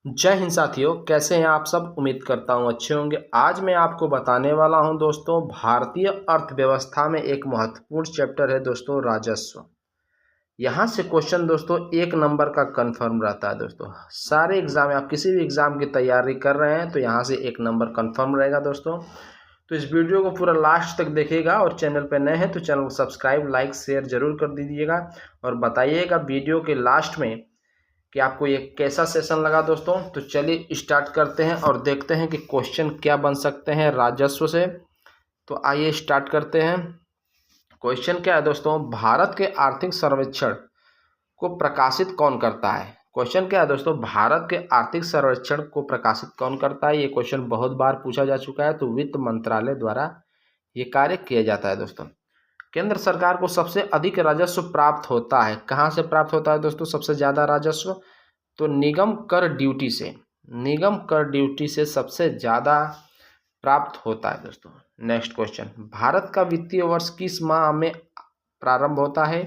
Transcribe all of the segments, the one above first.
जय हिंद साथियों, कैसे हैं आप सब। उम्मीद करता हूं अच्छे होंगे। आज मैं आपको बताने वाला हूं दोस्तों, भारतीय अर्थव्यवस्था में एक महत्वपूर्ण चैप्टर है दोस्तों, राजस्व। यहां से क्वेश्चन दोस्तों 1 नंबर का कंफर्म रहता है दोस्तों। सारे एग्जाम, आप किसी भी एग्जाम की तैयारी कर रहे हैं तो यहां से 1 नंबर कंफर्म रहेगा दोस्तों। तो इस वीडियो को पूरा लास्ट तक देखिएगा और चैनल पर नए हैं तो चैनल को सब्सक्राइब, लाइक, शेयर जरूर कर दीजिएगा और बताइएगा वीडियो के लास्ट में कि आपको ये कैसा सेशन लगा दोस्तों। तो चलिए स्टार्ट करते हैं और देखते हैं कि क्वेश्चन क्या बन सकते हैं राजस्व से। तो आइए स्टार्ट करते हैं। क्वेश्चन क्या है दोस्तों, भारत के आर्थिक सर्वेक्षण को प्रकाशित कौन करता है। क्वेश्चन क्या है दोस्तों, भारत के आर्थिक सर्वेक्षण को प्रकाशित कौन करता है। ये क्वेश्चन बहुत बार पूछा जा चुका है। तो वित्त मंत्रालय द्वारा ये कार्य किया जाता है दोस्तों। केंद्र सरकार को सबसे अधिक राजस्व प्राप्त होता है, कहाँ से प्राप्त होता है दोस्तों सबसे ज़्यादा राजस्व। तो निगम कर ड्यूटी से, निगम कर ड्यूटी से सबसे ज़्यादा प्राप्त होता है दोस्तों। नेक्स्ट क्वेश्चन, भारत का वित्तीय वर्ष किस माह में प्रारंभ होता है।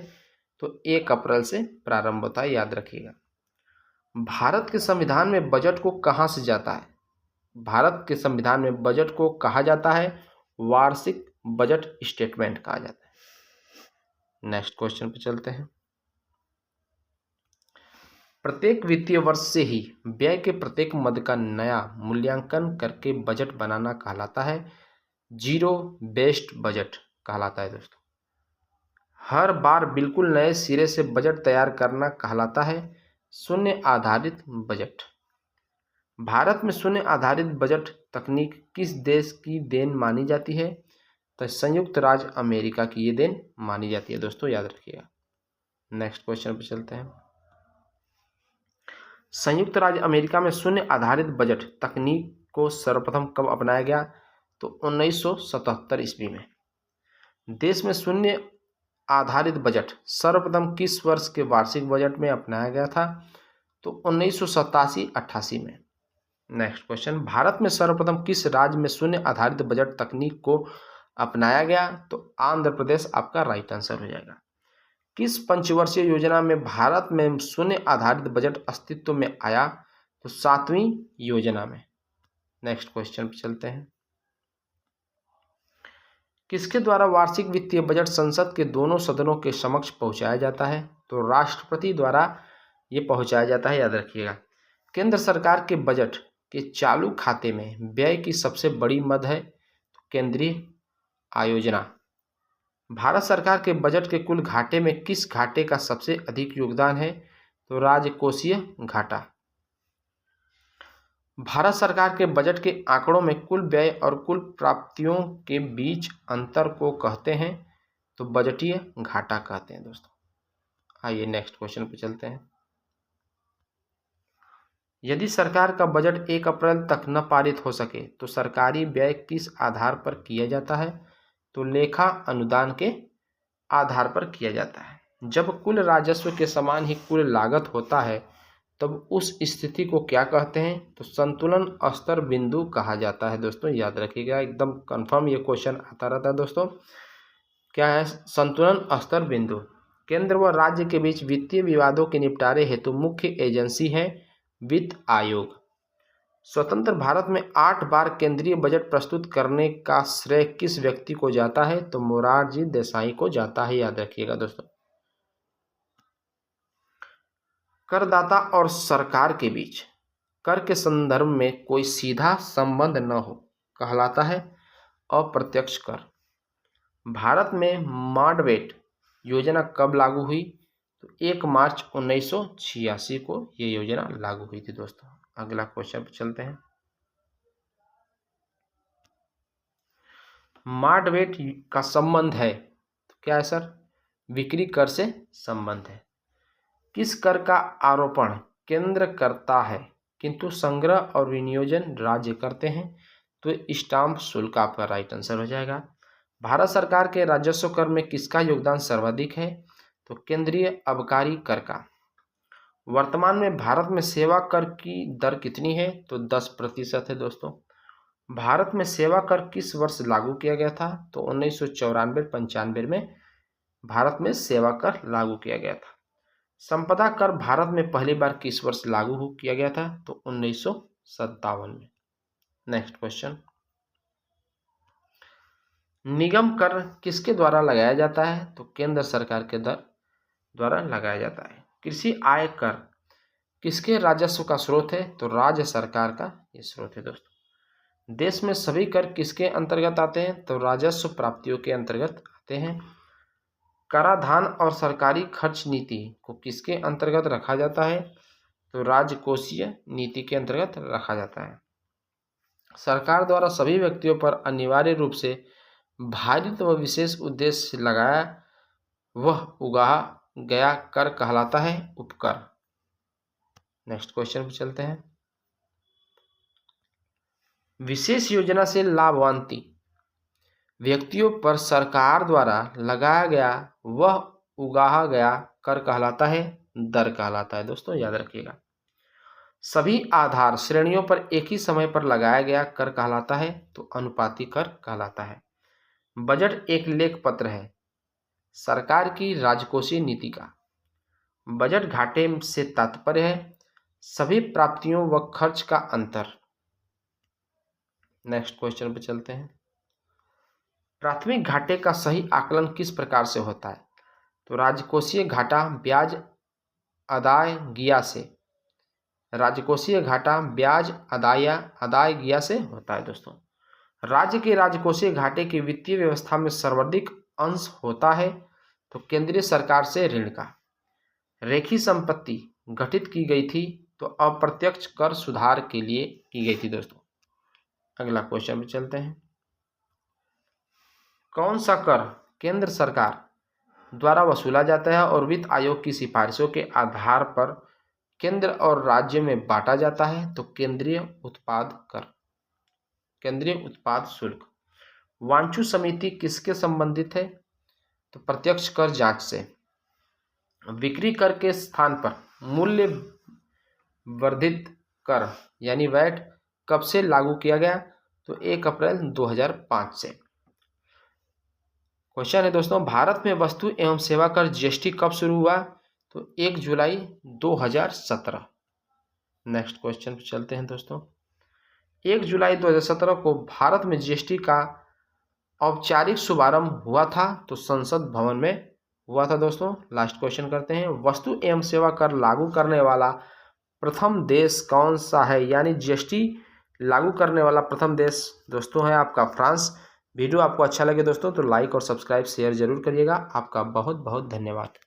तो 1 अप्रैल से प्रारंभ होता है, याद रखिएगा। भारत के संविधान में बजट को कहाँ से जाता है। भारत के संविधान में बजट को कहा जाता है वार्षिक बजट स्टेटमेंट कहा जाता है। नेक्स्ट क्वेश्चन पे चलते हैं। प्रत्येक वित्तीय वर्ष से ही व्यय के प्रत्येक मद का नया मूल्यांकन करके बजट बनाना कहलाता है जीरो बेस्ड बजट कहलाता है दोस्तों। हर बार बिल्कुल नए सिरे से बजट तैयार करना कहलाता है शून्य आधारित बजट। भारत में शून्य आधारित बजट तकनीक किस देश की देन मानी जाती है। तो संयुक्त राज्य अमेरिका की ये देन मानी जाती है दोस्तों, याद रखिएगा। नेक्स्ट क्वेश्चन पे चलते हैं। संयुक्त राज्य अमेरिका में शून्य आधारित बजट तकनीक को सर्वप्रथम कब अपनाया गया। तो 1977 ईस्वी में। देश में शून्य आधारित बजट सर्वप्रथम किस वर्ष के वार्षिक बजट में अपनाया गया था। तो 1987-88 में। नेक्स्ट क्वेश्चन, भारत में सर्वप्रथम किस राज्य में शून्य आधारित बजट तकनीक को अपनाया गया। तो आंध्र प्रदेश आपका राइट आंसर हो जाएगा। किस पंचवर्षीय योजना में भारत में शून्य आधारित बजट अस्तित्व में आया। तो 7वीं योजना में। नेक्स्ट क्वेश्चन पे चलते हैं। किसके द्वारा वार्षिक वित्तीय बजट संसद के दोनों सदनों के समक्ष पहुंचाया जाता है। तो राष्ट्रपति द्वारा ये पहुंचाया जाता है, याद रखिएगा। केंद्र सरकार के बजट के चालू खाते में व्यय की सबसे बड़ी मद है केंद्रीय आयोजना। भारत सरकार के बजट के कुल घाटे में किस घाटे का सबसे अधिक योगदान है। तो राजकोषीय घाटा। भारत सरकार के बजट के आंकड़ों में कुल व्यय और कुल प्राप्तियों के बीच अंतर को कहते हैं तो बजटीय घाटा कहते हैं दोस्तों। आइए नेक्स्ट क्वेश्चन पे चलते हैं। यदि सरकार का बजट 1 अप्रैल तक न पारित हो सके तो सरकारी व्यय किस आधार पर किया जाता है। तो लेखा अनुदान के आधार पर किया जाता है। जब कुल राजस्व के समान ही कुल लागत होता है तब उस स्थिति को क्या कहते हैं। तो संतुलन स्तर बिंदु कहा जाता है दोस्तों, याद रखिएगा। एकदम कंफर्म ये क्वेश्चन आता रहता है दोस्तों। क्या है संतुलन स्तर बिंदु। केंद्र व राज्य के बीच वित्तीय विवादों के निपटारे हेतु मुख्य एजेंसी है वित्त आयोग। स्वतंत्र भारत में 8 बार केंद्रीय बजट प्रस्तुत करने का श्रेय किस व्यक्ति को जाता है। तो मोरारजी देसाई को जाता है, याद रखिएगा दोस्तों। करदाता और सरकार के बीच कर के संदर्भ में कोई सीधा संबंध न हो कहलाता है अप्रत्यक्ष कर। भारत में मॉडरेट योजना कब लागू हुई। तो 1 मार्च 1986 को ये योजना लागू हुई थी दोस्तों। अगला क्वेश्चन पे चलते हैं। मॉडरेट का संबंध है तो क्या है सर, बिक्री कर से संबंध है। किस कर का आरोपण केंद्र करता है किंतु संग्रह और विनियोजन राज्य करते हैं। तो स्टाम्प शुल्क आपका राइट आंसर हो जाएगा। भारत सरकार के राजस्व कर में किसका योगदान सर्वाधिक है। तो केंद्रीय आबकारी कर का। वर्तमान में भारत में सेवा कर की दर कितनी है। तो 10% है दोस्तों। भारत में सेवा कर किस वर्ष लागू किया गया था। तो 1994-95 में भारत में सेवा कर लागू किया गया था। संपदा कर भारत में पहली बार किस वर्ष लागू किया गया था? तो 1957 में। नेक्स्ट क्वेश्चन, निगम कर किसके द्वारा लगाया जाता है? तो केंद्र सरकार के द्वारा लगाया जाता है। कृषि आय कर किसके राजस्व का स्रोत है? तो राज्य सरकार का ये स्रोत है दोस्तों। देश में सभी कर किसके अंतर्गत आते हैं? तो राजस्व प्राप्तियों के अंतर्गत आते हैं। कराधान और सरकारी खर्च नीति को किसके अंतर्गत रखा जाता है? तो राजकोषीय नीति के अंतर्गत रखा जाता है। सरकार द्वारा सभी व्यक्तियों पर अनिवार्य रूप से भारित व विशेष उद्देश्य से लगाया वह उगाहा गया कर कहलाता है उपकर। नेक्स्ट क्वेश्चन पर चलते हैं, विशेष योजना से लाभान्वित व्यक्तियों पर सरकार द्वारा लगाया गया वह उगाहा गया कर कहलाता है दर कहलाता है। दोस्तों याद रखिएगा, सभी आधार श्रेणियों पर एक ही समय पर लगाया गया कर कहलाता है तो अनुपाती कर कहलाता है। बजट एक लेख पत्र है सरकार की राजकोषीय नीति का। बजट घाटे से तात्पर्य है सभी प्राप्तियों व खर्च का अंतर। नेक्स्ट क्वेश्चन पे चलते हैं, प्राथमिक घाटे का सही आकलन किस प्रकार से होता है? तो राजकोषीय घाटा ब्याज अदायगिया से, राजकोषीय घाटा ब्याज अदायगिया से होता है। दोस्तों राज्य के राजकोषीय घाटे की वित्तीय व्यवस्था में सर्वाधिक अंश होता है तो केंद्रीय सरकार से ऋण का। रेखी संपत्ति गठित की गई थी तो अप्रत्यक्ष कर सुधार के लिए की गई थी। दोस्तों अगला क्वेश्चन पे चलते हैं, कौन सा कर केंद्र सरकार द्वारा वसूला जाता है और वित्त आयोग की सिफारिशों के आधार पर केंद्र और राज्य में बांटा जाता है? तो केंद्रीय उत्पाद कर, केंद्रीय उत्पाद शुल्क। वांचू समिति किसके संबंधित है? तो प्रत्यक्ष कर जांच से। बिक्री कर के स्थान पर मूल्य वर्धित कर यानी वैट कब से लागू किया गया? तो 1 अप्रैल 2005 से। क्वेश्चन है दोस्तों, भारत में वस्तु एवं सेवा कर जीएसटी कब शुरू हुआ? तो 1 जुलाई 2017। नेक्स्ट क्वेश्चन पे चलते हैं दोस्तों, 1 जुलाई 2017 को भारत में जीएसटी का औपचारिक शुभारंभ हुआ था तो संसद भवन में हुआ था। दोस्तों लास्ट क्वेश्चन करते हैं, वस्तु एवं सेवा कर लागू करने वाला प्रथम देश कौन सा है? यानी जीएसटी लागू करने वाला प्रथम देश दोस्तों है आपका फ्रांस। वीडियो आपको अच्छा लगे दोस्तों तो लाइक और सब्सक्राइब शेयर जरूर करिएगा। आपका बहुत बहुत धन्यवाद।